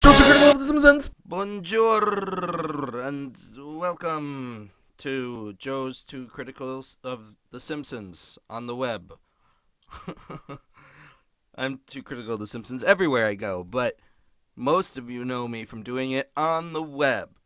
Joe's to Critical of the Simpsons. Bonjour and welcome to Joe's Two Criticals of the Simpsons on the web. I'm too critical of the Simpsons everywhere I go, but most of you know me from doing it on the web.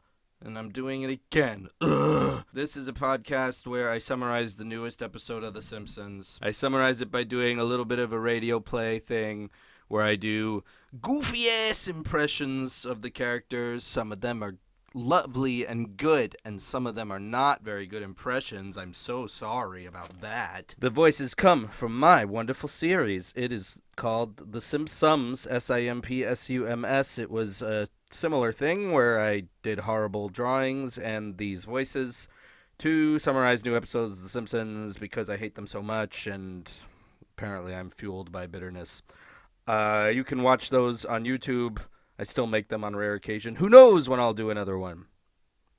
And I'm doing it again. Ugh. This is a podcast where I summarize the newest episode of The Simpsons. I summarize it by doing a little bit of a radio play thing where I do goofy-ass impressions of the characters. Some of them are lovely and good, and some of them are not very good impressions. I'm so sorry about that. The voices come from my wonderful series. It is called The Simpsons, Simpsums. It was a similar thing where I did horrible drawings and these voices to summarize new episodes of The Simpsons because I hate them so much, and apparently I'm fueled by bitterness. You can watch those on YouTube. I still make them on rare occasion. Who knows when I'll do another one?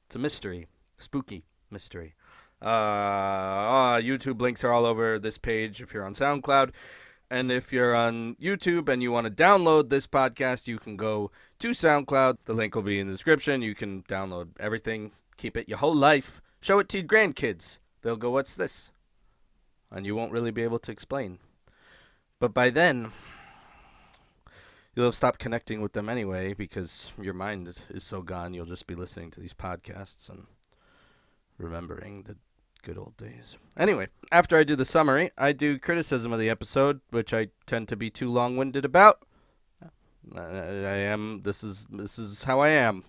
It's a mystery. Spooky mystery. YouTube links are all over this page if you're on SoundCloud. And if you're on YouTube and you want to download this podcast, you can go to SoundCloud. The link will be in the description. You can download everything. Keep it your whole life. Show it to your grandkids. They'll go, "What's this?" And you won't really be able to explain. But by then, you'll have stopped connecting with them anyway because your mind is so gone. You'll just be listening to these podcasts and remembering the good old days. Anyway, after I do the summary, I do criticism of the episode, which I tend to be too long-winded about. This is how I am.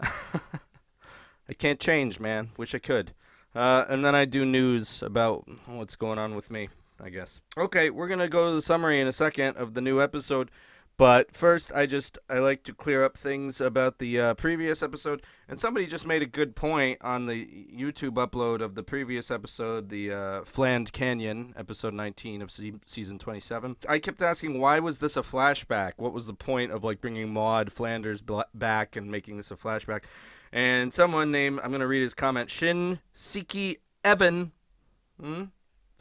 I can't change, man. Wish I could. And then I do news about what's going on with me, I guess. Okay, we're going to go to the summary in a second of the new episode. But first, I like to clear up things about the previous episode. And somebody just made a good point on the YouTube upload of the previous episode, the Fland Canyon, episode 19 of season 27. I kept asking, why was this a flashback? What was the point of bringing Maude Flanders back and making this a flashback? And someone named, I'm going to read his comment, Shin Siki Evan,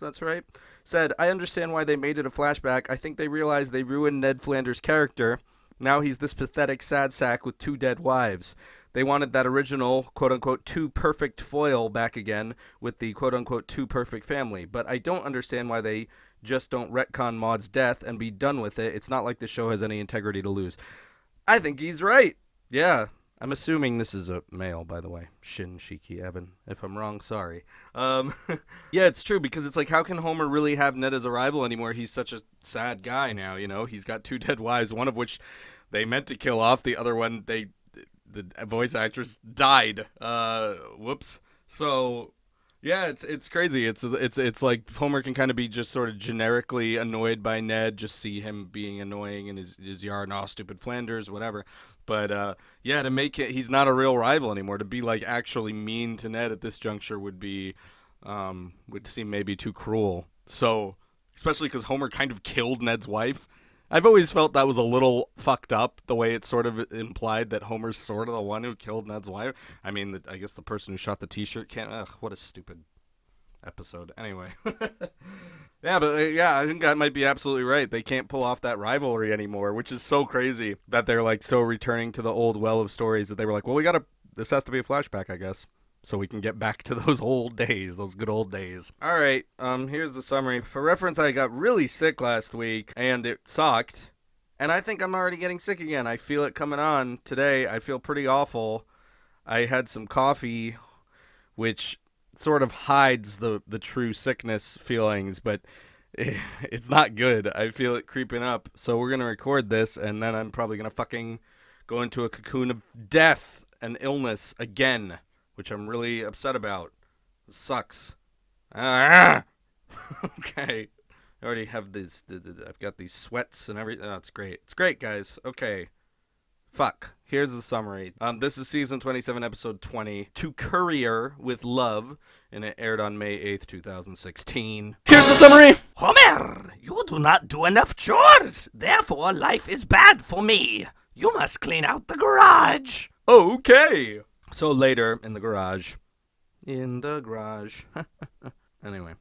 that's right, said, "I understand why they made it a flashback. I think they realized they ruined Ned Flanders' character. Now he's this pathetic sad sack with two dead wives. They wanted that original, quote-unquote, too perfect foil back again with the, quote-unquote, too perfect family. But I don't understand why they just don't retcon Maude's death and be done with it. It's not like the show has any integrity to lose." I think he's right. Yeah. I'm assuming this is a male, by the way. Shin Shiki Evan. If I'm wrong, sorry. Yeah, it's true, because it's how can Homer really have Ned as a rival anymore? He's such a sad guy now, He's got two dead wives, one of which they meant to kill off. The other one, the voice actress died. Whoops. So, yeah, it's crazy. It's like Homer can kind of be just sort of generically annoyed by Ned, just see him being annoying in his yard, and stupid Flanders, whatever. But, yeah, to make it, he's not a real rival anymore. To be, actually mean to Ned at this juncture would seem maybe too cruel. So, especially because Homer kind of killed Ned's wife. I've always felt that was a little fucked up, the way it sort of implied that Homer's sort of the one who killed Ned's wife. I mean, I guess the person who shot the t-shirt can't, what a stupid episode. Anyway. Yeah, but I think that might be absolutely right. They can't pull off that rivalry anymore, which is so crazy that they're so returning to the old well of stories that they were well, this has to be a flashback, I guess, so we can get back to those old days, those good old days. All right, here's the summary. For reference, I got really sick last week, and it sucked, and I think I'm already getting sick again. I feel it coming on today. I feel pretty awful. I had some coffee, which sort of hides the true sickness feelings, but it's not good. I feel it creeping up. So we're going to record this, and then I'm probably going to fucking go into a cocoon of death and illness again, which I'm really upset about. It sucks. Okay. I already have these, I've got these sweats and everything. Oh, it's great. It's great, guys. Okay. Fuck. Here's the summary. This is season 27, episode 20, To Courier With Love, and it aired on May 8th, 2016. Here's the summary. Homer, you do not do enough chores. Therefore, life is bad for me. You must clean out the garage. Okay. So later, in the garage. Anyway.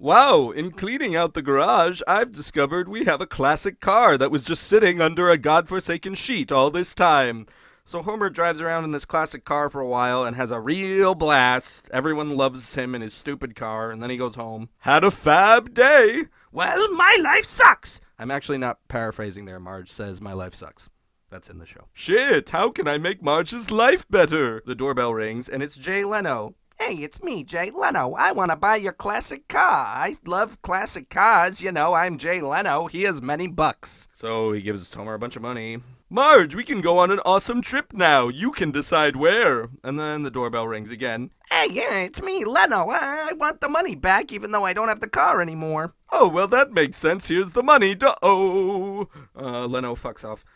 Wow, in cleaning out the garage, I've discovered we have a classic car that was just sitting under a godforsaken sheet all this time. So Homer drives around in this classic car for a while and has a real blast. Everyone loves him in his stupid car, and then he goes home. Had a fab day! Well, my life sucks. I'm actually not paraphrasing there. Marge says, my life sucks. That's in the show. Shit, how can I make Marge's life better? The doorbell rings, and it's Jay Leno. Hey, it's me, Jay Leno. I want to buy your classic car. I love classic cars. You know, I'm Jay Leno. Here's many bucks. So he gives Homer a bunch of money. Marge, we can go on an awesome trip now. You can decide where. And then the doorbell rings again. Hey, yeah, it's me, Leno. I want the money back, even though I don't have the car anymore. Oh, well, that makes sense. Here's the money. Duh-oh. Leno fucks off.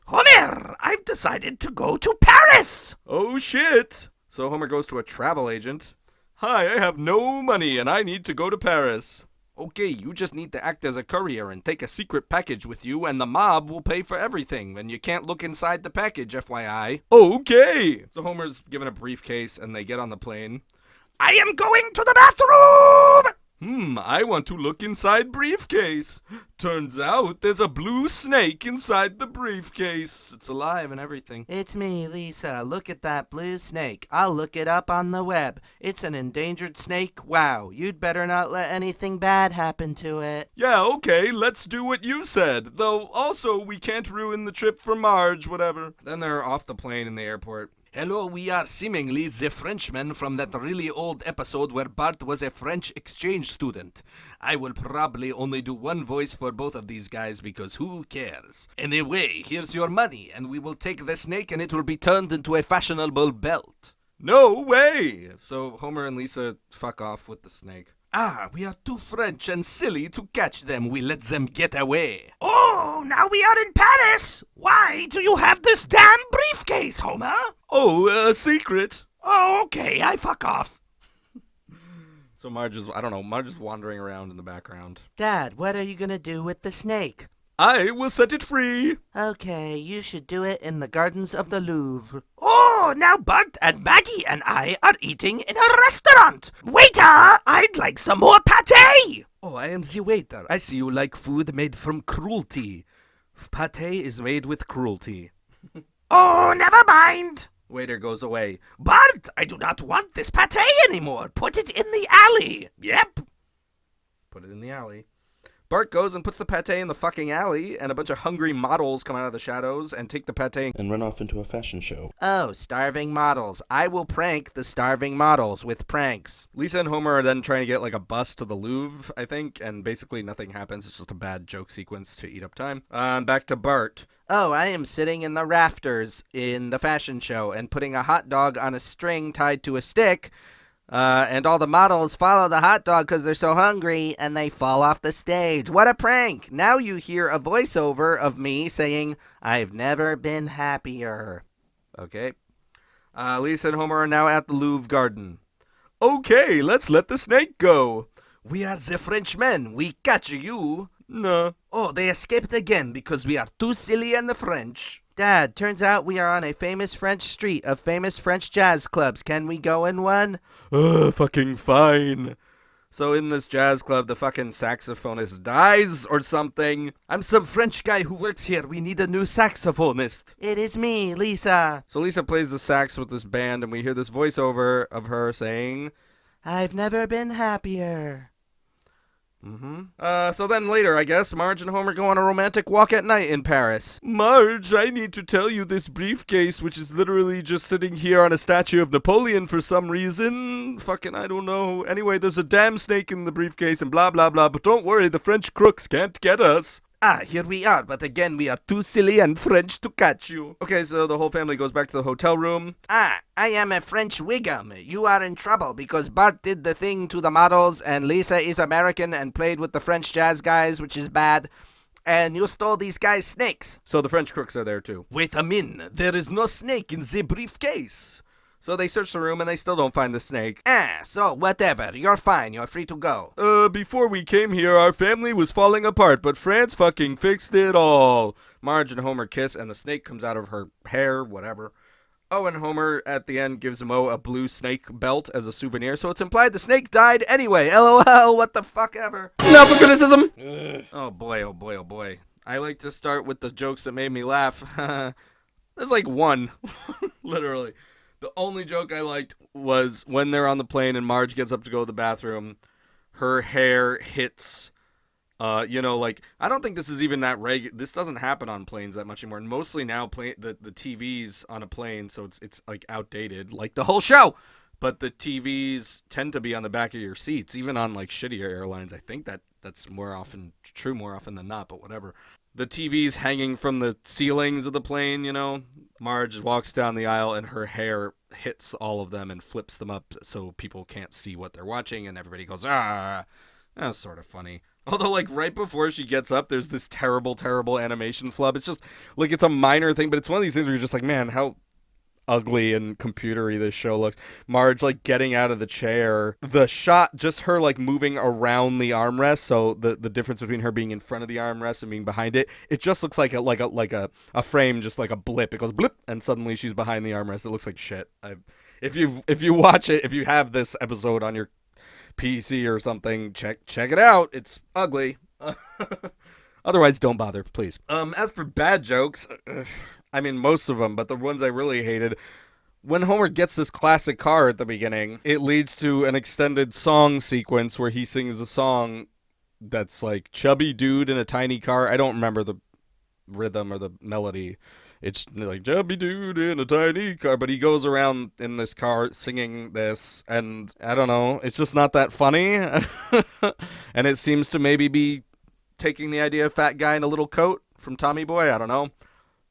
Homer, I've decided to go to Paris. Oh, shit. So Homer goes to a travel agent. Hi, I have no money and I need to go to Paris. Okay, you just need to act as a courier and take a secret package with you and the mob will pay for everything. And you can't look inside the package, FYI. Okay! So Homer's given a briefcase and they get on the plane. I am going to the bathroom! I want to look inside briefcase. Turns out there's a blue snake inside the briefcase. It's alive and everything. It's me, Lisa. Look at that blue snake. I'll look it up on the web. It's an endangered snake. Wow, you'd better not let anything bad happen to it. Yeah, okay, let's do what you said. Though, also, we can't ruin the trip for Marge, whatever. Then they're off the plane in the airport. Hello, we are seemingly the Frenchmen from that really old episode where Bart was a French exchange student. I will probably only do one voice for both of these guys because who cares? Anyway, here's your money, and we will take the snake and it will be turned into a fashionable belt. No way! So Homer and Lisa fuck off with the snake. Ah, we are too French and silly to catch them. We let them get away. Oh, now we are in Paris. Why do you have this damn briefcase, Homer? Oh, a secret. Oh, okay, I fuck off. So Marge is wandering around in the background. Dad, what are you gonna do with the snake? I will set it free. Okay, you should do it in the gardens of the Louvre. Oh, now Bart and Maggie and I are eating in a restaurant. Waiter, I'd like some more pâté. Oh, I am the waiter. I see you like food made from cruelty. Pâté is made with cruelty. Oh, never mind. Waiter goes away. Bart, I do not want this pâté anymore. Put it in the alley. Yep. Put it in the alley. Bart goes and puts the pâté in the fucking alley, and a bunch of hungry models come out of the shadows and take the pâté and run off into a fashion show. Oh, starving models. I will prank the starving models with pranks. Lisa and Homer are then trying to get like a bus to the Louvre, I think, and basically nothing happens. It's just a bad joke sequence to eat up time. Back to Bart. Oh, I am sitting in the rafters in the fashion show and putting a hot dog on a string tied to a stick. And all the models follow the hot dog because they're so hungry, and they fall off the stage. What a prank! Now you hear a voiceover of me saying, I've never been happier. Okay. Lisa and Homer are now at the Louvre Garden. Okay, let's let the snake go. We are the Frenchmen. We catch you. No. Oh, they escaped again because we are too silly and the French. Dad, turns out we are on a famous French street of famous French jazz clubs. Can we go in one? Fucking fine. So in this jazz club, the fucking saxophonist dies or something. I'm some French guy who works here. We need a new saxophonist. It is me, Lisa. So Lisa plays the sax with this band, and we hear this voiceover of her saying, I've never been happier. So then later, I guess, Marge and Homer go on a romantic walk at night in Paris. Marge, I need to tell you this briefcase, which is literally just sitting here on a statue of Napoleon for some reason. Fucking, I don't know. Anyway, there's a damn snake in the briefcase and blah, blah, blah. But don't worry, the French crooks can't get us. Ah, here we are, but again, we are too silly and French to catch you. Okay, so the whole family goes back to the hotel room. Ah, I am a French Wiggum. You are in trouble because Bart did the thing to the models, and Lisa is American and played with the French jazz guys, which is bad. And you stole these guys' snakes. So the French crooks are there too. Wait a minute, there is no snake in the briefcase. So they search the room and they still don't find the snake. So whatever, you're fine, you're free to go. Before we came here, our family was falling apart, but France fucking fixed it all. Marge and Homer kiss and the snake comes out of her hair, whatever. Oh, and Homer at the end gives Mo a blue snake belt as a souvenir, so it's implied the snake died anyway. LOL, what the fuck ever. Now for criticism. Oh boy, oh boy, oh boy. I like to start with the jokes that made me laugh. There's like one, literally. The only joke I liked was when they're on the plane and Marge gets up to go to the bathroom. Her hair hits, like, I don't think this is even that this doesn't happen on planes that much anymore. And mostly now, the TV's on a plane, so it's like outdated, like the whole show. But the TVs tend to be on the back of your seats, even on like shittier airlines. I think that's more often than not, but whatever. The TV's hanging from the ceilings of the plane, Marge walks down the aisle and her hair hits all of them and flips them up so people can't see what they're watching, and everybody goes, ah. That's sort of funny. Although, like, right before she gets up, there's this terrible, terrible animation flub. It's just, like, it's a minor thing, but it's one of these things where you're just like, man, how ugly and computery this show looks. Marge, like, getting out of the chair. The shot, just her, like, moving around the armrest, so the difference between her being in front of the armrest and being behind it, it just looks like a frame, just like a blip. It goes blip, and suddenly she's behind the armrest. It looks like shit. If you watch it, if you have this episode on your PC or something, check it out. It's ugly. Otherwise, don't bother, please. As for bad jokes, I mean, most of them, but the ones I really hated, when Homer gets this classic car at the beginning, it leads to an extended song sequence where he sings a song that's like chubby dude in a tiny car. I don't remember the rhythm or the melody. It's like chubby dude in a tiny car, but he goes around in this car singing this, and I don't know, it's just not that funny. And it seems to maybe be taking the idea of fat guy in a little coat from Tommy Boy, I don't know,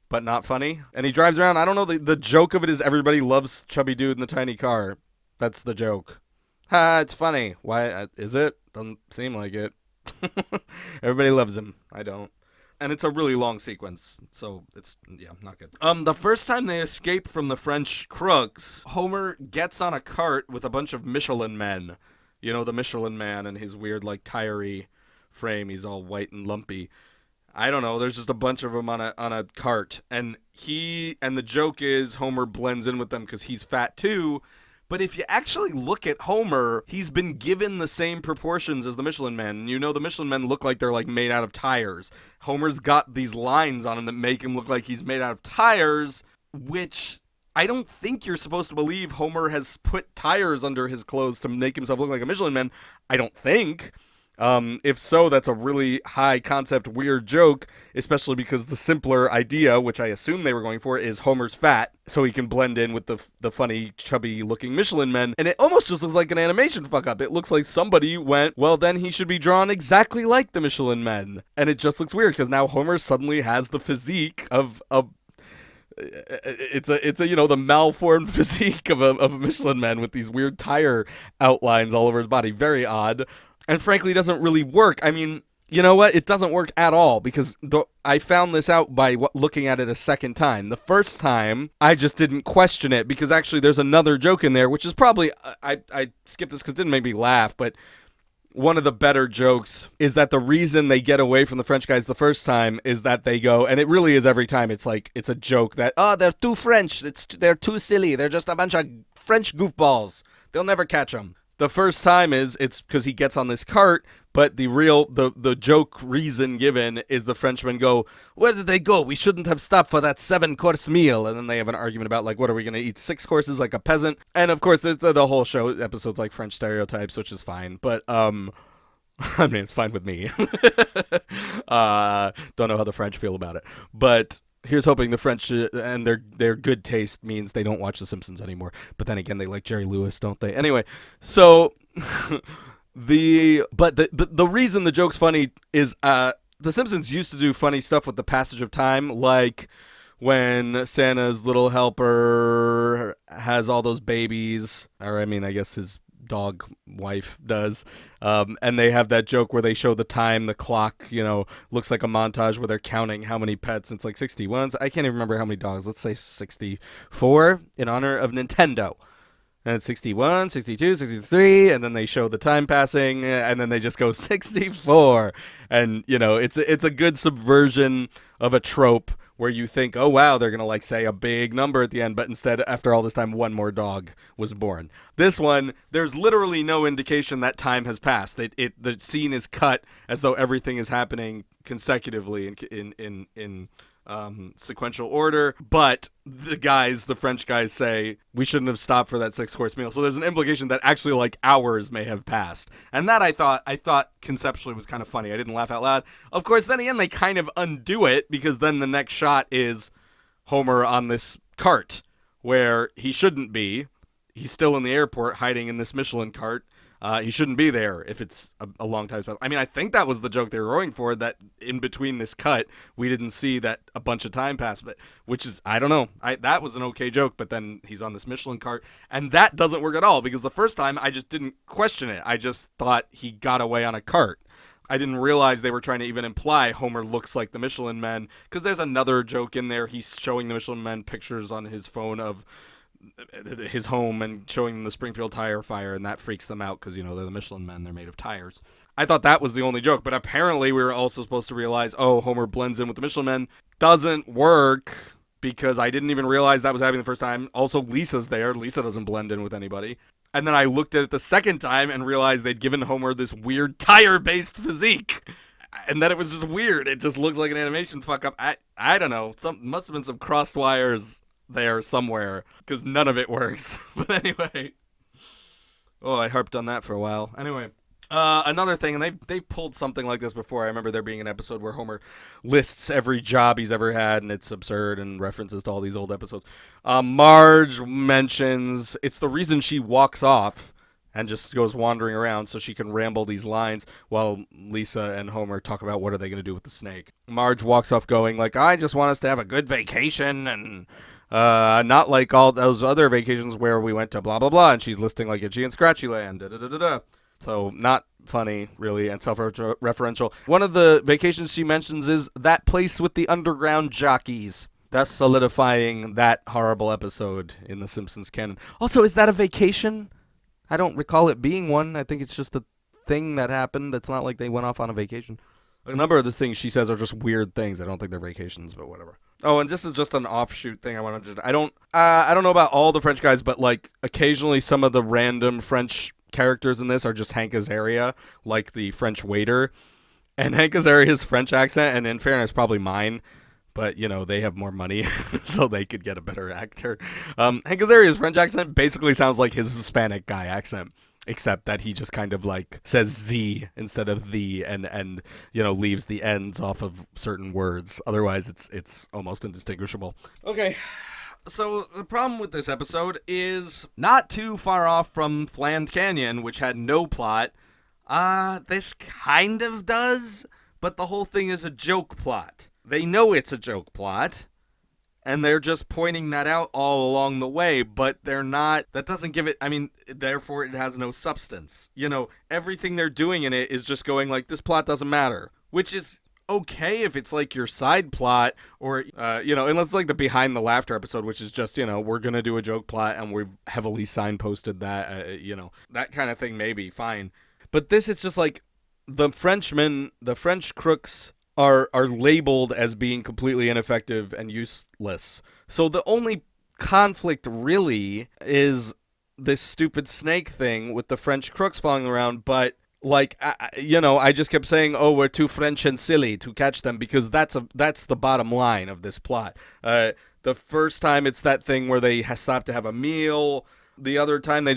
but not funny. And he drives around, I don't know, the joke of it is everybody loves chubby dude in the tiny car. That's the joke. Ha, it's funny. Why is it? Doesn't seem like it. Everybody loves him. I don't. And it's a really long sequence, so it's, not good. The first time they escape from the French crooks, Homer gets on a cart with a bunch of Michelin men. You know, the Michelin man and his weird, like, tire-y frame. He's all white and lumpy. I don't know, there's just a bunch of them on a cart. And the joke is Homer blends in with them because he's fat too. But if you actually look at Homer, he's been given the same proportions as the Michelin Men. You know, the Michelin Men look like they're like made out of tires. Homer's got these lines on him that make him look like he's made out of tires, which I don't think you're supposed to believe Homer has put tires under his clothes to make himself look like a Michelin Man. I don't think. If so, that's a really high concept weird joke, especially because the simpler idea, which I assume they were going for, is Homer's fat, so he can blend in with the funny, chubby looking Michelin Men, and it almost just looks like an animation fuck up. It looks like somebody went, well, then he should be drawn exactly like the Michelin Men, and it just looks weird, because now Homer suddenly has the physique of it's a the malformed physique of a Michelin Man with these weird tire outlines all over his body. Very odd. And frankly, doesn't really work. I mean, you know what? It doesn't work at all because I found this out by looking at it a second time. The first time, I just didn't question it because actually there's another joke in there, which is probably, I skipped this because it didn't make me laugh, but one of the better jokes is that the reason they get away from the French guys the first time is that they go, and it really is every time, it's like, it's a joke that, they're too French, they're too silly, they're just a bunch of French goofballs, they'll never catch them. The first time it's because he gets on this cart, but the joke reason given is the Frenchmen go, where did they go? We shouldn't have stopped for that 7-course meal. And then they have an argument about, like, what are we going to eat 6 courses like a peasant? And, of course, there's the whole show episode's like French stereotypes, which is fine. But, I mean, it's fine with me. Don't know how the French feel about it. But here's hoping the French and their good taste means they don't watch The Simpsons anymore. But then again, they like Jerry Lewis, don't they? Anyway, so the reason the joke's funny is The Simpsons used to do funny stuff with the passage of time, like when Santa's little helper has all those babies, or I mean, I guess his dog wife does, and they have that joke where they show the time, the clock, looks like a montage where they're counting how many pets. It's like 61. I can't even remember how many dogs. Let's say 64 in honor of Nintendo. And it's 61, 62, 63, and then they show the time passing, and then they just go 64. And, it's a good subversion of a trope where you think, oh wow, they're gonna like say a big number at the end, but instead, after all this time, one more dog was born. This one, there's literally no indication that time has passed. The scene is cut as though everything is happening consecutively in sequential order, but the French guys say we shouldn't have stopped for that 6-course meal. So there's an implication that actually like hours may have passed, and that I thought conceptually was kind of funny. I didn't laugh out loud. Of course, then again, they kind of undo it because then the next shot is Homer on this cart where he shouldn't be. He's still in the airport hiding in this Michelin cart. He shouldn't be there if it's a long time. I mean, I think that was the joke they were going for, that in between this cut, we didn't see that a bunch of time passed, but which is, I don't know. That was an okay joke, but then he's on this Michelin cart, and that doesn't work at all, because the first time I just didn't question it. I just thought he got away on a cart. I didn't realize they were trying to even imply Homer looks like the Michelin Men, because there's another joke in there. He's showing the Michelin Men pictures on his phone of his home and showing them the Springfield tire fire, and that freaks them out because, you know, they're the Michelin Men, they're made of tires. I thought that was the only joke, but apparently we were also supposed to realize, oh, Homer blends in with the Michelin Men. Doesn't work, because I didn't even realize that was happening the first time. Also, Lisa's there. Lisa doesn't blend in with anybody. And then I looked at it the second time and realized they'd given Homer this weird tire-based physique. And then it was just weird. It just looks like an animation fuck-up. I don't know. Must have been some crossed wires there somewhere, because none of it works. But anyway, I harped on that for a while. Anyway, another thing, and they've pulled something like this before. I remember there being an episode where Homer lists every job he's ever had, and it's absurd, and references to all these old episodes. Marge mentions it's the reason she walks off and just goes wandering around so she can ramble these lines while Lisa and Homer talk about what are they going to do with the snake. Marge walks off going like, I just want us to have a good vacation, and not like all those other vacations where we went to blah blah blah, and she's listing like Itchy and Scratchy Land, da da da da da. So not funny really, and self-referential. One of the vacations she mentions is that place with the underground jockeys, thus solidifying that horrible episode in the Simpsons canon. Also, is that a vacation? I don't recall it being one. I think it's just a thing that happened. It's not like they went off on a vacation. A number of the things she says are just weird things. I don't think they're vacations, but whatever. Oh, and this is just an offshoot thing I wanted to. I don't know about all the French guys, but like occasionally some of the random French characters in this are just Hank Azaria, like the French waiter. And Hank Azaria's French accent, and in fairness, probably mine, but you know they have more money, so they could get a better actor. Hank Azaria's French accent basically sounds like his Hispanic guy accent, except that he just kind of like says Z instead of the, and you know leaves the ends off of certain words. Otherwise, it's almost indistinguishable. Okay, so the problem with this episode is not too far off from Fland Canyon, which had no plot. This kind of does, but the whole thing is a joke plot. They know it's a joke plot, and they're just pointing that out all along the way, but they're not, that doesn't give it, I mean, therefore it has no substance. You know, everything they're doing in it is just going like, this plot doesn't matter, which is okay if it's like your side plot, or, you know, unless it's like the Behind the Laughter episode, which is just, you know, we're gonna do a joke plot, and we've heavily signposted that, you know, that kind of thing, maybe, fine. But this is just like, the French crooks are labeled as being completely ineffective and useless. So the only conflict really is this stupid snake thing with the French crooks following around, but like you know, I just kept saying, oh, we're too French and silly to catch them, because that's the bottom line of this plot. The first time it's that thing where they stop to have a meal. The other time they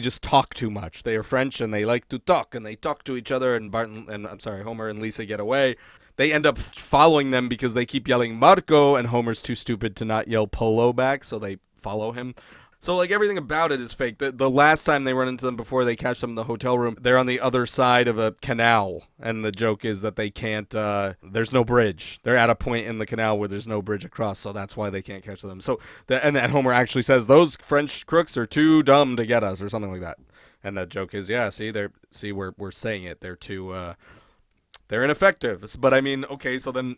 just talk too much. They are French and they like to talk, and they talk to each other, and Homer and Lisa get away. They end up following them because they keep yelling Marco, and Homer's too stupid to not yell Polo back, so they follow him. So like everything about it is fake. The last time they run into them before they catch them in the hotel room, they're on the other side of a canal, and the joke is that they can't, there's no bridge. They're at a point in the canal where there's no bridge across, so that's why they can't catch them. So and Homer actually says, those French crooks are too dumb to get us, or something like that. And that joke is, yeah, we're saying it. They're too they're ineffective. But I mean, okay, so then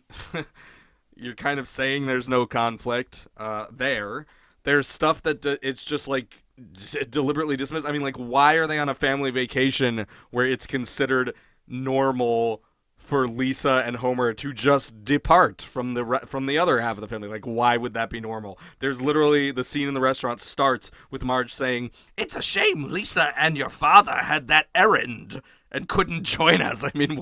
you're kind of saying there's no conflict there. There's stuff that it's just like deliberately dismissed. I mean, like, why are they on a family vacation where it's considered normal for Lisa and Homer to just depart from the other half of the family. Like, why would that be normal? There's literally the scene in the restaurant starts with Marge saying, "It's a shame Lisa and your father had that errand and couldn't join us." I mean,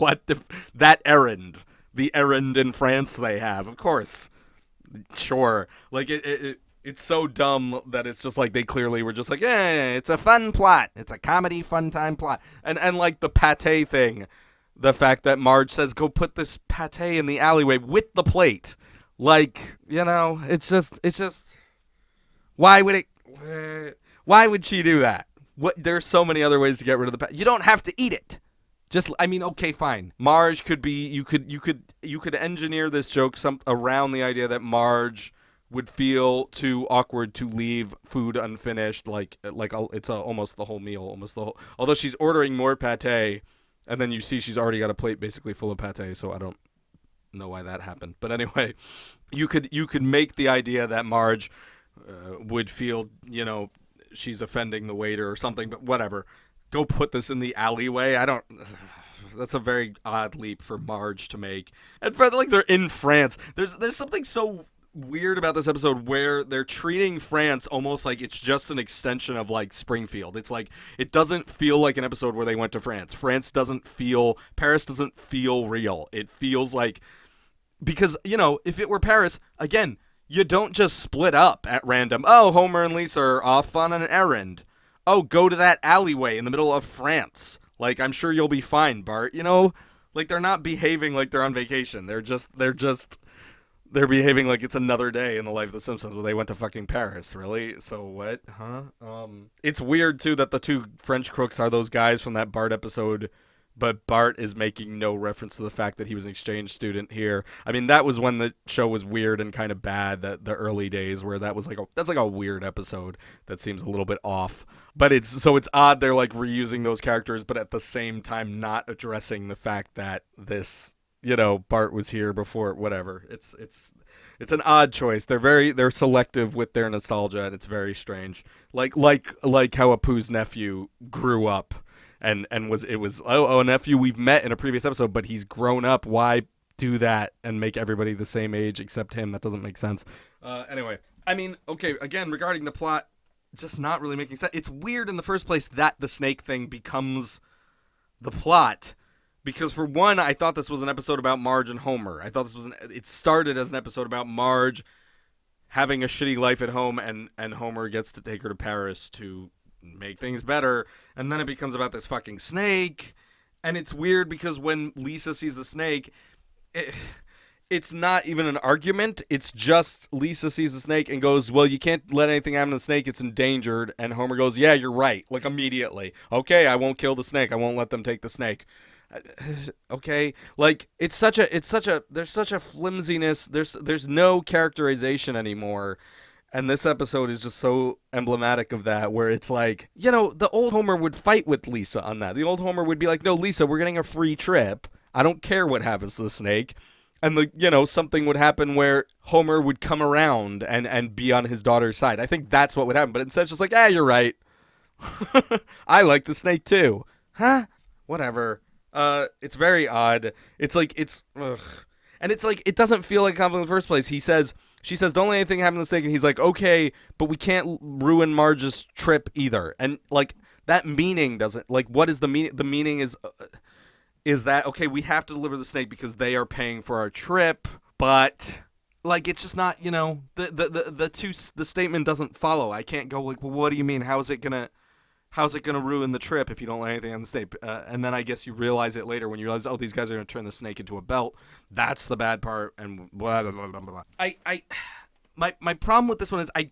that errand? The errand in France they have, of course. Sure. Like, it's so dumb that it's just like they clearly were just like, yeah, it's a fun plot. It's a comedy fun time plot. And like the pate thing, the fact that Marge says, go put this pate in the alleyway with the plate. Like, it's just why would she do that? There's so many other ways to get rid of the pate. You don't have to eat it. Okay, fine. Marge could be, you could engineer this joke around the idea that Marge would feel too awkward to leave food unfinished, it's almost the whole meal, although she's ordering more pate, and then you see she's already got a plate basically full of pate, so I don't know why that happened. But anyway, you could make the idea that Marge would feel, she's offending the waiter or something, but whatever. Go put this in the alleyway. That's a very odd leap for Marge to make. And for they're in France. There's something so weird about this episode where they're treating France almost like it's just an extension of like Springfield. It's like it doesn't feel like an episode where they went to France. Paris doesn't feel real. It feels like, because if it were Paris, again, you don't just split up at random. Oh, Homer and Lisa are off on an errand. Oh, go to that alleyway in the middle of France. Like, I'm sure you'll be fine, Bart. Like, they're not behaving like they're on vacation. They're behaving like it's another day in the life of the Simpsons where they went to fucking Paris. Really? So what? Huh? It's weird too that the two French crooks are those guys from that Bart episode, but Bart is making no reference to the fact that he was an exchange student here. I mean, that was when the show was weird and kind of bad, the early days where that's like a weird episode that seems a little bit off. But it's odd they're like reusing those characters, but at the same time not addressing the fact that this, Bart was here before, whatever. It's an odd choice. They're selective with their nostalgia, and it's very strange. Like how Apu's nephew grew up. And a nephew we've met in a previous episode, but he's grown up. Why do that and make everybody the same age except him? That doesn't make sense. Anyway, I mean, okay, again, regarding the plot, just not really making sense. It's weird in the first place that the snake thing becomes the plot. Because for one, I thought this was an episode about Marge and Homer. I thought it started as an episode about Marge having a shitty life at home, and Homer gets to take her to Paris to make things better, and then it becomes about this fucking snake. And it's weird because when Lisa sees the snake, it's not even an argument. It's just Lisa sees the snake and goes, well, you can't let anything happen to the snake, it's endangered. And Homer goes, yeah, you're right, like immediately. Okay, I won't kill the snake, I won't let them take the snake. Okay, like there's such a flimsiness, there's no characterization anymore. And this episode is just so emblematic of that, where it's like, the old Homer would fight with Lisa on that. The old Homer would be like, no, Lisa, we're getting a free trip. I don't care what happens to the snake. And something would happen where Homer would come around and be on his daughter's side. I think that's what would happen. But instead it's just like, you're right. I like the snake too. Huh? Whatever. It's very odd. It's like, ugh. And it's like, it doesn't feel like a conflict in the first place. She says, don't let anything happen to the snake. And he's like, okay, but we can't ruin Marge's trip either. And, like, that meaning doesn't, like, what is the meaning? The meaning is that, okay, we have to deliver the snake because they are paying for our trip. But, like, it's just not, the statement doesn't follow. I can't go, like, well, what do you mean? How's it gonna ruin the trip if you don't let anything on the snake? And then I guess you realize it later when you realize, these guys are going to turn the snake into a belt. That's the bad part, and blah, blah, blah, blah, blah. My problem with this one is I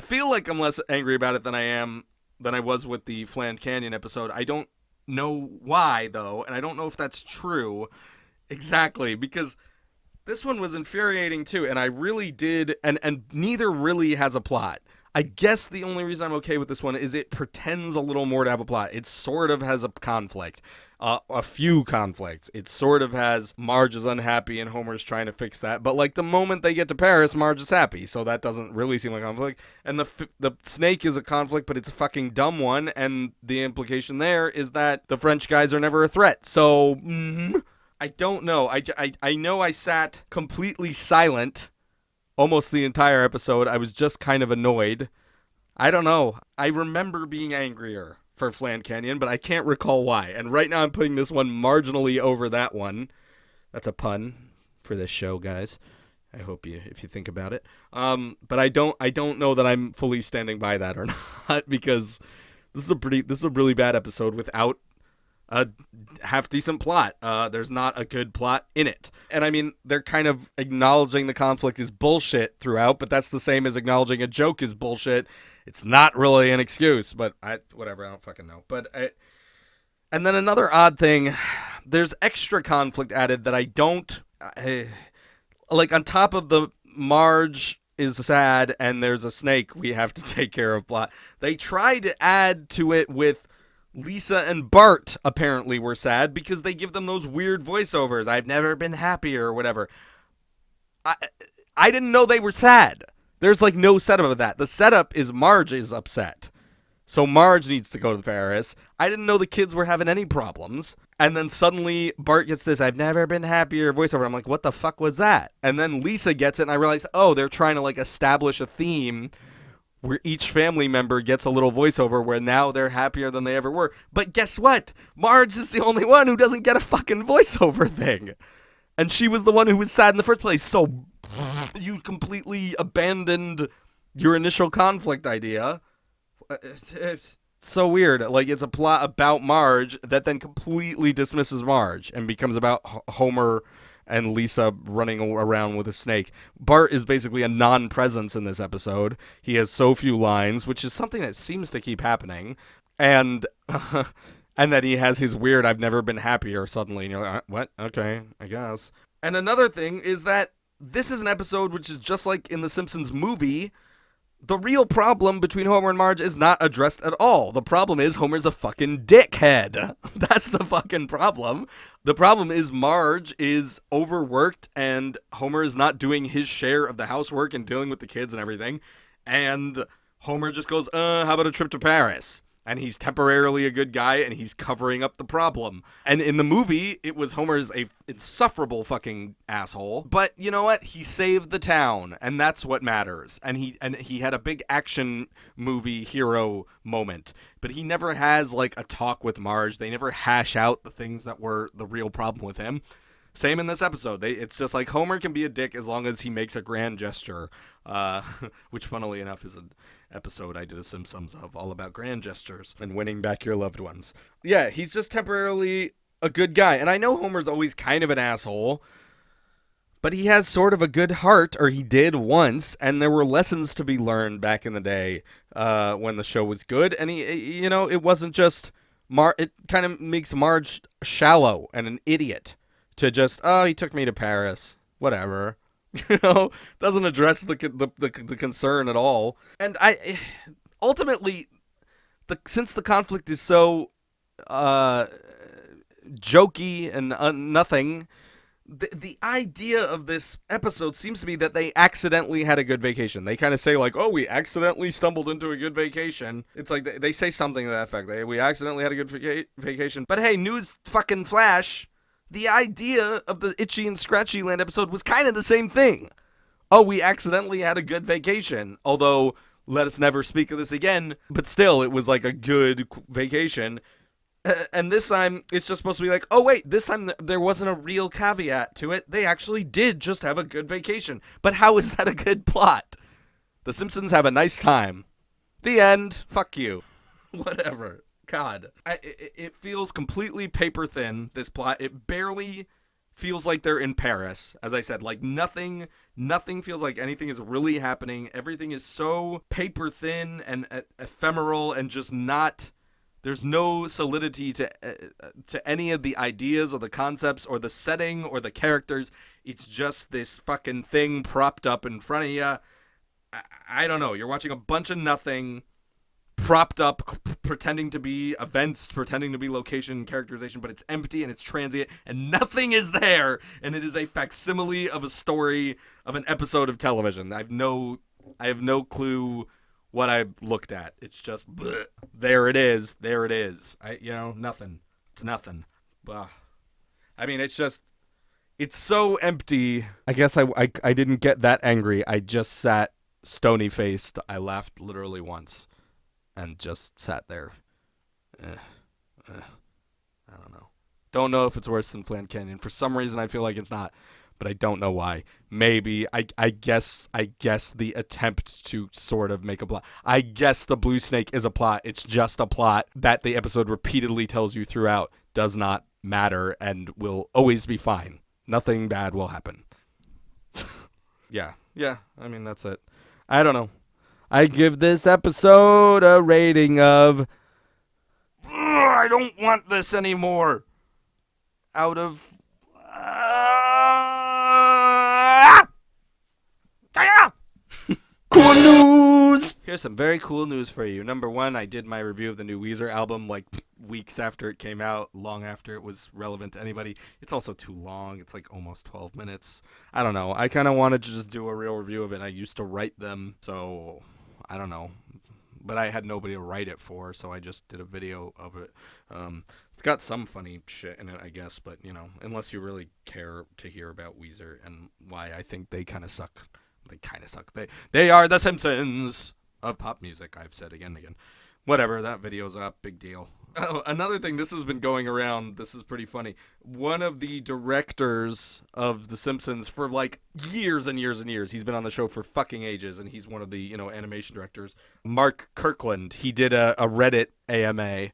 feel like I'm less angry about it than I was with the Fland Canyon episode. I don't know why, though, and I don't know if that's true exactly, because this one was infuriating, too, and I really did, and neither really has a plot. I guess the only reason I'm okay with this one is it pretends a little more to have a plot. It sort of has a conflict, a few conflicts. It sort of has Marge is unhappy and Homer's trying to fix that. But like the moment they get to Paris, Marge is happy, so that doesn't really seem like a conflict. And the snake is a conflict, but it's a fucking dumb one. And the implication there is that the French guys are never a threat. So I don't know. I know I sat completely silent almost the entire episode. I was just kind of annoyed. I don't know. I remember being angrier for Flan Canyon, but I can't recall why. And right now I'm putting this one marginally over that one. That's a pun for this show, guys. I hope if you think about it. But I don't know that I'm fully standing by that or not, because this is a really bad episode without a half decent plot. There's not a good plot in it. And I mean, they're kind of acknowledging the conflict is bullshit throughout, but that's the same as acknowledging a joke is bullshit. It's not really an excuse, but whatever, I don't fucking know. And then another odd thing, there's extra conflict added that like on top of the Marge is sad and there's a snake we have to take care of plot. They tried to add to it with Lisa and Bart apparently were sad because they give them those weird voiceovers. I've never been happier or whatever. I didn't know they were sad. There's like no setup of that. The setup is Marge is upset. So Marge needs to go to Paris. I didn't know the kids were having any problems. And then suddenly Bart gets this I've never been happier voiceover. I'm like, what the fuck was that? And then Lisa gets it and I realized, oh, they're trying to like establish a theme where each family member gets a little voiceover where now they're happier than they ever were. But guess what? Marge is the only one who doesn't get a fucking voiceover thing. And she was the one who was sad in the first place. So you completely abandoned your initial conflict idea. It's so weird. Like, it's a plot about Marge that then completely dismisses Marge and becomes about Homer and Lisa running around with a snake. Bart is basically a non-presence in this episode. He has so few lines, which is something that seems to keep happening. And and then he has his weird I've never been happier suddenly. And you're like, what? Okay, I guess. And another thing is that this is an episode which is just like in the Simpsons movie. The real problem between Homer and Marge is not addressed at all. The problem is Homer's a fucking dickhead. That's the fucking problem. The problem is Marge is overworked and Homer is not doing his share of the housework and dealing with the kids and everything. And Homer just goes, how about a trip to Paris? And he's temporarily a good guy, and he's covering up the problem. And in the movie, it was Homer's a insufferable fucking asshole. But you know what? He saved the town, and that's what matters. And he had a big action movie hero moment. But he never has, like, a talk with Marge. They never hash out the things that were the real problem with him. Same in this episode. It's just like Homer can be a dick as long as he makes a grand gesture, which, funnily enough, is an episode I did a Simpsons of, all about grand gestures and winning back your loved ones. Yeah, he's just temporarily a good guy. And I know Homer's always kind of an asshole, but he has sort of a good heart, or he did once, and there were lessons to be learned back in the day when the show was good. And he, it wasn't just it kind of makes Marge shallow and an idiot. To just, he took me to Paris, whatever, doesn't address the concern at all. And ultimately, since the conflict is so jokey and nothing, the idea of this episode seems to be that they accidentally had a good vacation. They kind of say like, we accidentally stumbled into a good vacation. It's like they say something to that effect. We accidentally had a good vacation. But hey, news fucking flash. The idea of the Itchy and Scratchy Land episode was kind of the same thing. We accidentally had a good vacation. Although, let us never speak of this again. But still, it was like a good vacation. And this time, it's just supposed to be like, wait, this time there wasn't a real caveat to it. They actually did just have a good vacation. But how is that a good plot? The Simpsons have a nice time. The end. Fuck you. Whatever. God, it feels completely paper thin, this plot. It barely feels like they're in Paris. As I said, like nothing feels like anything is really happening. Everything is so paper thin and ephemeral and just not, there's no solidity to any of the ideas or the concepts or the setting or the characters. It's just this fucking thing propped up in front of you. I don't know. You're watching a bunch of nothing propped up, pretending to be events, pretending to be location characterization, but it's empty and it's transient and nothing is there, and it is a facsimile of a story of an episode of television. I have no clue what I looked at. It's just bleh. There it is. Nothing. It's nothing. I mean, it's just It's so empty. I guess I didn't get that angry. I just sat stony faced. I laughed literally once and just sat there. Eh, eh, I don't know. Don't know if it's worse than Flint Canyon. For some reason, I feel like it's not, but I don't know why. Maybe I guess the attempt to sort of make a plot. I guess the blue snake is a plot. It's just a plot that the episode repeatedly tells you throughout does not matter and will always be fine. Nothing bad will happen. Yeah. I mean, that's it. I don't know. I give this episode a rating of. I don't want this anymore. Out of. Cool news! Here's some very cool news for you. Number one, I did my review of the new Weezer album like weeks after it came out, long after it was relevant to anybody. It's also too long. It's like almost 12 minutes. I don't know. I kind of wanted to just do a real review of it. I used to write them, so I don't know. But I had nobody to write it for, so I just did a video of it. It's got some funny shit in it, I guess, but, unless you really care to hear about Weezer and why I think they kind of suck. They kind of suck. They are the Simpsons of pop music, I've said again and again. Whatever, that video's up, big deal. Oh, another thing, this has been going around, this is pretty funny. One of the directors of The Simpsons for like years and years and years, he's been on the show for fucking ages, and he's one of the, animation directors, Mark Kirkland, he did a Reddit AMA.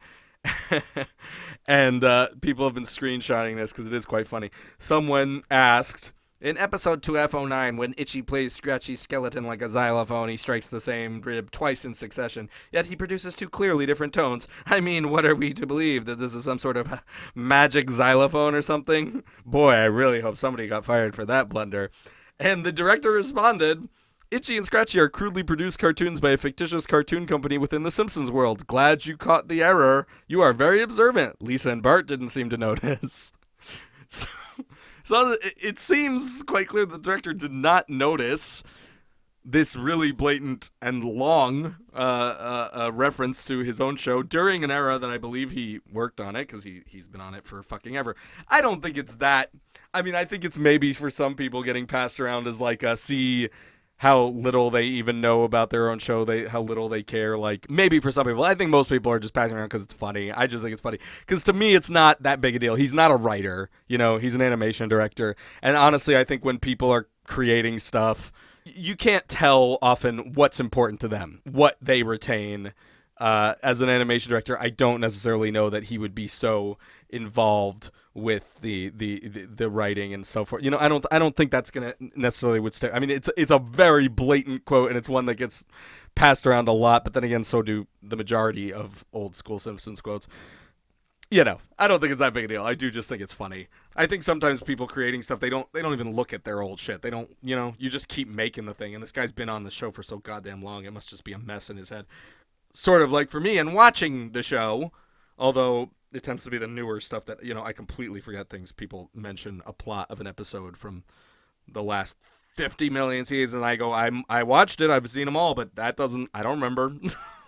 And people have been screenshotting this because it is quite funny. Someone asked, in episode 2F09, when Itchy plays Scratchy Skeleton like a xylophone, he strikes the same rib twice in succession, yet he produces two clearly different tones. I mean, what are we to believe? That this is some sort of magic xylophone or something? Boy, I really hope somebody got fired for that blunder. And the director responded, Itchy and Scratchy are crudely produced cartoons by a fictitious cartoon company within the Simpsons world. Glad you caught the error. You are very observant. Lisa and Bart didn't seem to notice. So it seems quite clear the director did not notice this really blatant and long reference to his own show during an era that I believe he worked on it, because he's been on it for fucking ever. I don't think it's that. I mean, I think it's maybe for some people getting passed around as like see how little they even know about their own show, how little they care. Like, maybe for some people. I think most people are just passing around because it's funny. I just think it's funny. Because to me, it's not that big a deal. He's not a writer. He's an animation director. And honestly, I think when people are creating stuff, you can't tell often what's important to them, what they retain. As an animation director, I don't necessarily know that he would be so involved with the writing and so forth. I don't think that's gonna necessarily would stick. I mean, it's a very blatant quote, and it's one that gets passed around a lot. But then again, so do the majority of old school Simpsons quotes. I don't think it's that big a deal. I do just think it's funny. I think sometimes people creating stuff, they don't even look at their old shit. They don't, you just keep making the thing. And this guy's been on the show for so goddamn long, it must just be a mess in his head. Sort of like for me, and watching the show, although it tends to be the newer stuff that, I completely forget things. People mention a plot of an episode from the last 50 million seasons, and I go, I watched it, I've seen them all, but I don't remember.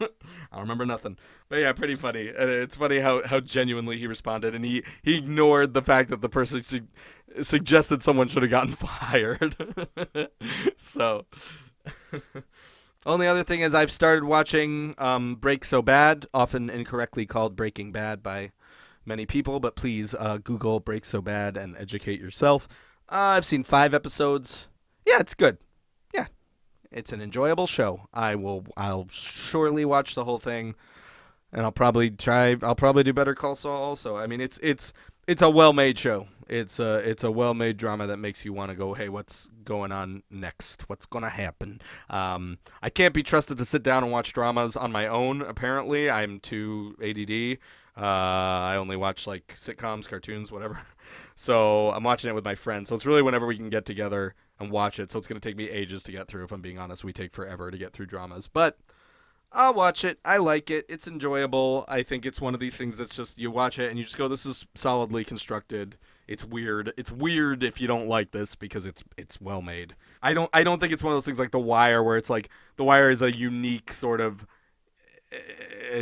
I don't remember nothing. But yeah, pretty funny. And it's funny how genuinely he responded, and he ignored the fact that the person suggested someone should have gotten fired. So... Only other thing is I've started watching Break So Bad, often incorrectly called Breaking Bad by many people, but please Google Break So Bad and educate yourself. I've seen 5 episodes. Yeah, it's good. Yeah, it's an enjoyable show. I'll surely watch the whole thing, and I'll probably do Better Call Saul also. I mean, it's a well-made show. It's a well-made drama that makes you want to go, hey, what's going on next? What's going to happen? I can't be trusted to sit down and watch dramas on my own, apparently. I'm too ADD. I only watch, like, sitcoms, cartoons, whatever. So I'm watching it with my friends. So it's really whenever we can get together and watch it. So it's going to take me ages to get through. If I'm being honest, we take forever to get through dramas. But I'll watch it. I like it. It's enjoyable. I think it's one of these things that's just, you watch it and you just go, this is solidly constructed. It's weird. It's weird if you don't like this because it's well made. I don't think it's one of those things like The Wire where it's like The Wire is a unique sort of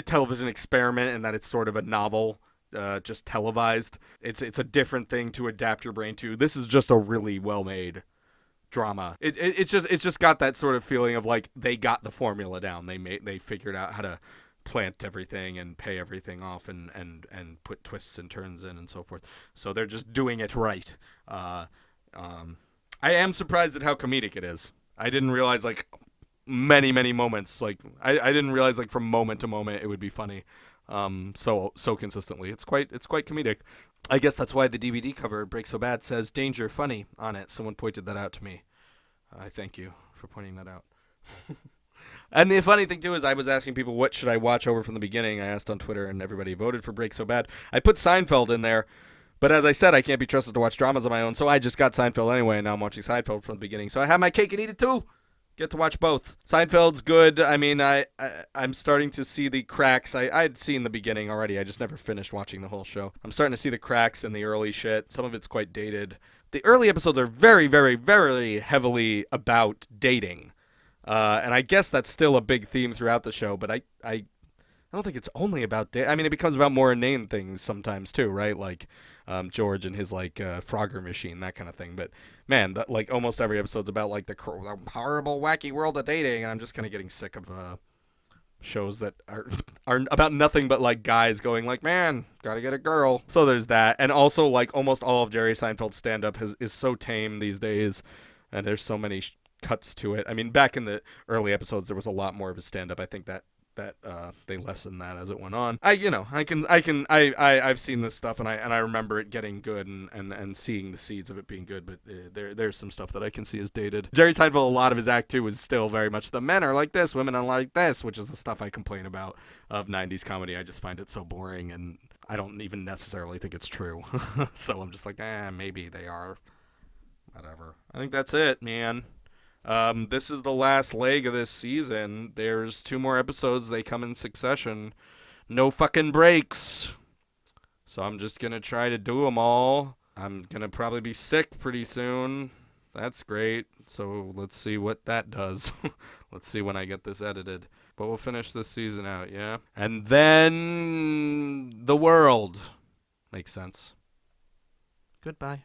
television experiment and that it's sort of a novel. just televised. It's a different thing to adapt your brain to. This is just a really well made drama. It's just got that sort of feeling of like they got the formula down. They figured out how to plant everything and pay everything off and put twists and turns in and so forth. So they're just doing it right. I am surprised at how comedic it is. I didn't realize like many moments, like I didn't realize like from moment to moment it would be funny. So consistently. It's quite comedic. I guess that's why the DVD cover, Break So Bad, says Danger Funny on it. Someone pointed that out to me. I thank you for pointing that out. And the funny thing, too, is I was asking people what should I watch over from the beginning. I asked on Twitter, and everybody voted for Break So Bad. I put Seinfeld in there, but as I said, I can't be trusted to watch dramas on my own, so I just got Seinfeld anyway, and now I'm watching Seinfeld from the beginning. So I have my cake and eat it, too. Get to watch both. Seinfeld's good. I mean, I'm starting to see the cracks. I'd seen the beginning already. I just never finished watching the whole show. I'm starting to see the cracks in the early shit. Some of it's quite dated. The early episodes are very, very, very heavily about dating. And I guess that's still a big theme throughout the show, but I don't think it's only about dating. I mean, it becomes about more inane things sometimes, too, right? Like George and his, like, Frogger machine, that kind of thing. But man, like almost every episode's about like the horrible, wacky world of dating, and I'm just kind of getting sick of shows that are about nothing but like guys going like, man, gotta get a girl. So there's that, and also like almost all of Jerry Seinfeld's stand-up is so tame these days, and there's so many cuts to it. I mean, back in the early episodes, there was a lot more of his stand-up. I think that they lessened that as it went on. I've seen this stuff and I remember it getting good and seeing the seeds of it being good, but there's some stuff that I can see is dated. Jerry Seinfeld, a lot of his act too is still very much the men are like this, women are like this, which is the stuff I complain about of 90s comedy. I just find it so boring and I don't even necessarily think it's true. So I'm just like, maybe they are. Whatever. I think that's it, man. This is the last leg of this season. There's 2 more episodes. They come in succession. No fucking breaks. So I'm just going to try to do them all. I'm going to probably be sick pretty soon. That's great. So let's see what that does. Let's see when I get this edited. But we'll finish this season out, yeah? And then the world. Makes sense. Goodbye.